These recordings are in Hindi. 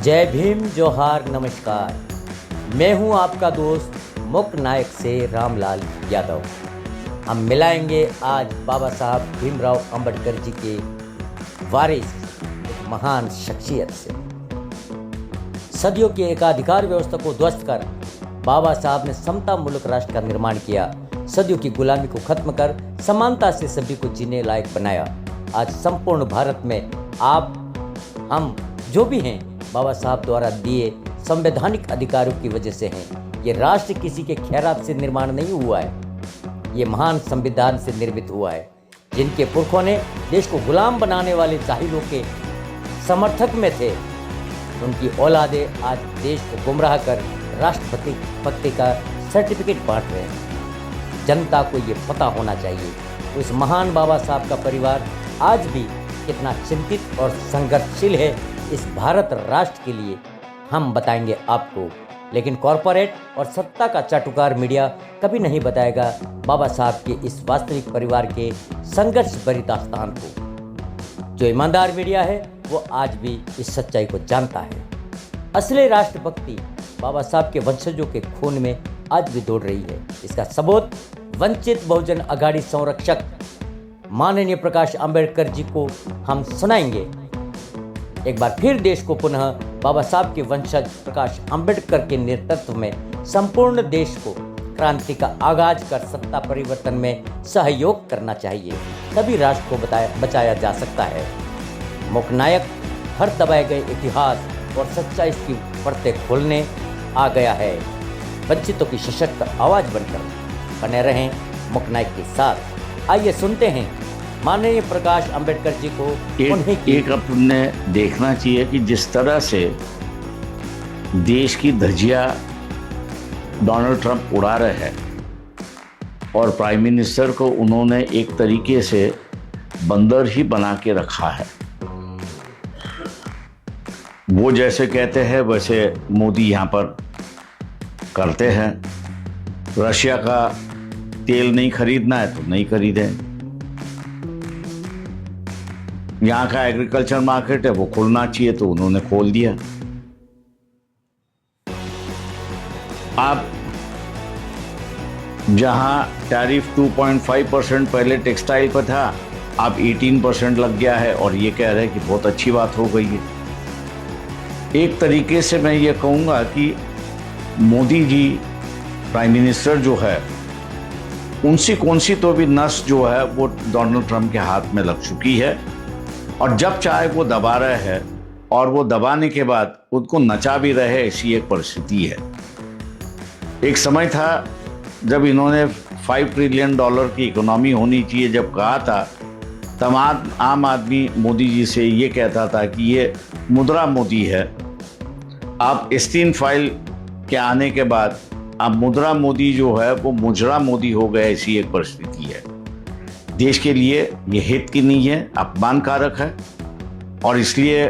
जय भीम, जोहार, नमस्कार। मैं हूं आपका दोस्त मुक नायक से रामलाल यादव। हम मिलाएंगे आज बाबा साहब भीमराव अंबेडकर जी के वारिस एक महान शख्सियत से। सदियों की एकाधिकार व्यवस्था को ध्वस्त कर बाबा साहब ने समता मूलक राष्ट्र का निर्माण किया। सदियों की गुलामी को खत्म कर समानता से सभी को जीने लायक बनाया। आज संपूर्ण भारत में हम जो भी हैं बाबा साहब द्वारा दिए संवैधानिक अधिकारों की वजह से हैं। ये राष्ट्र किसी के खैरात से निर्माण नहीं हुआ है, ये महान संविधान से निर्मित हुआ है। जिनके पुरखों ने देश को गुलाम बनाने वाले जाहिलों के समर्थक में थे, उनकी औलादें आज देश को गुमराह कर राष्ट्रभक्ति का सर्टिफिकेट बांट रहे हैं। जनता को ये पता होना चाहिए उस महान बाबा साहब का परिवार आज भी कितना चिंतित और संघर्षशील है इस भारत राष्ट्र के लिए, हम बताएंगे आपको। लेकिन कॉरपोरेट और सत्ता का चाटुकार मीडिया कभी नहीं बताएगा बाबा साहब के इस वास्तविक परिवार के संघर्ष भरी दास्तान को। जो ईमानदार मीडिया है वो आज भी इस सच्चाई को जानता है। असली राष्ट्रभक्ति बाबा साहब के वंशजों के खून में आज भी दौड़ रही है। इसका सबूत वंचित बहुजन अघाड़ी संरक्षक माननीय प्रकाश अंबेडकर जी को हम सुनाएंगे। एक बार फिर देश को पुनः बाबा साहब के वंशज प्रकाश अंबेडकर के नेतृत्व में संपूर्ण देश को क्रांति का आगाज कर सत्ता परिवर्तन में सहयोग करना चाहिए, तभी राष्ट्र को बचाया जा सकता है। मुक नायक हर दबाए गए इतिहास और सच्चाई की परतें खोलने आ गया है। वंचितों की सशक्त आवाज बनकर बने रहें मुक नायक के साथ। आइए सुनते हैं माननीय प्रकाश अंबेडकर जी को। एक अपने देखना चाहिए कि जिस तरह से देश की धज्जियां डोनाल्ड ट्रंप उड़ा रहे हैं और प्राइम मिनिस्टर को उन्होंने एक तरीके से बंदर ही बना के रखा है। वो जैसे कहते हैं वैसे मोदी यहाँ पर करते हैं। रशिया का तेल नहीं खरीदना है तो नहीं खरीदें। यहाँ का एग्रीकल्चर मार्केट है वो खोलना चाहिए तो उन्होंने खोल दिया। अब जहां टैरिफ 2.5% पहले टेक्सटाइल पर था, अब 18% लग गया है और ये कह रहे हैं कि बहुत अच्छी बात हो गई है। एक तरीके से मैं ये कहूँगा कि मोदी जी प्राइम मिनिस्टर जो है उनसी कौन सी तो भी नस जो है वो डोनाल्ड ट्रंप के हाथ में लग चुकी है और जब चाहे वो दबा रहे हैं और वो दबाने के बाद उनको नचा भी रहे, ऐसी एक परिस्थिति है। एक समय था जब इन्होंने $5 ट्रिलियन की इकोनॉमी होनी चाहिए जब कहा था, तब आम आदमी मोदी जी से ये कहता था कि ये मुद्रा मोदी है। अब स्टीन फाइल के आने के बाद अब मुद्रा मोदी जो है वो मुजरा मोदी हो गया, ऐसी एक परिस्थिति है। देश के लिए ये हित की नहीं है, अपमानकारक है और इसलिए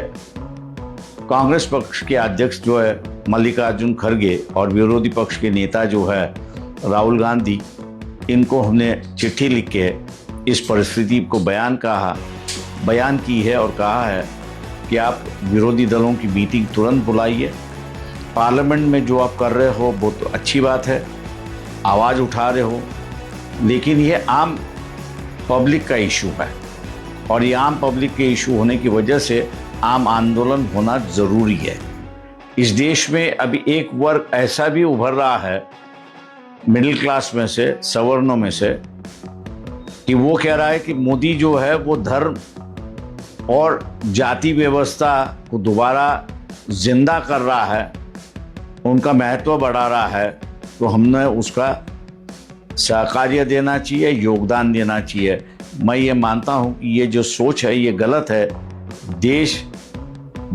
कांग्रेस पक्ष के अध्यक्ष जो है मल्लिकार्जुन खड़गे और विरोधी पक्ष के नेता जो है राहुल गांधी, इनको हमने चिट्ठी लिख के इस परिस्थिति को बयान की है और कहा है कि आप विरोधी दलों की मीटिंग तुरंत बुलाइए। पार्लियामेंट में जो आप कर रहे हो वो तो अच्छी बात है, आवाज़ उठा रहे हो, लेकिन ये आम पब्लिक का इशू है और ये आम पब्लिक के इशू होने की वजह से आम आंदोलन होना ज़रूरी है। इस देश में अभी एक वर्ग ऐसा भी उभर रहा है मिडिल क्लास में से, सवर्णों में से, कि वो कह रहा है कि मोदी जो है वो धर्म और जाति व्यवस्था को दोबारा जिंदा कर रहा है, उनका महत्व बढ़ा रहा है, तो हमने उसका सहकार्य देना चाहिए, योगदान देना चाहिए। मैं ये मानता हूँ कि ये जो सोच है ये गलत है। देश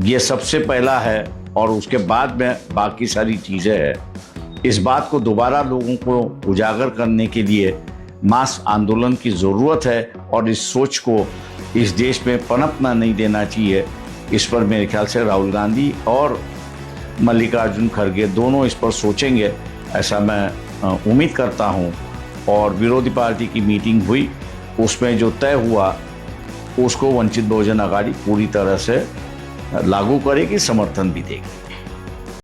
ये सबसे पहला है और उसके बाद में बाकी सारी चीज़ें हैं। इस बात को दोबारा लोगों को उजागर करने के लिए मास आंदोलन की ज़रूरत है और इस सोच को इस देश में पनपना नहीं देना चाहिए। इस पर मेरे ख्याल से राहुल गांधी और मल्लिकार्जुन खड़गे दोनों इस पर सोचेंगे, ऐसा मैं उम्मीद करता हूं। और विरोधी पार्टी की मीटिंग हुई, उसमें जो तय हुआ उसको वंचित बहुजन अघाड़ी पूरी तरह से लागू करेगी, समर्थन भी देगी।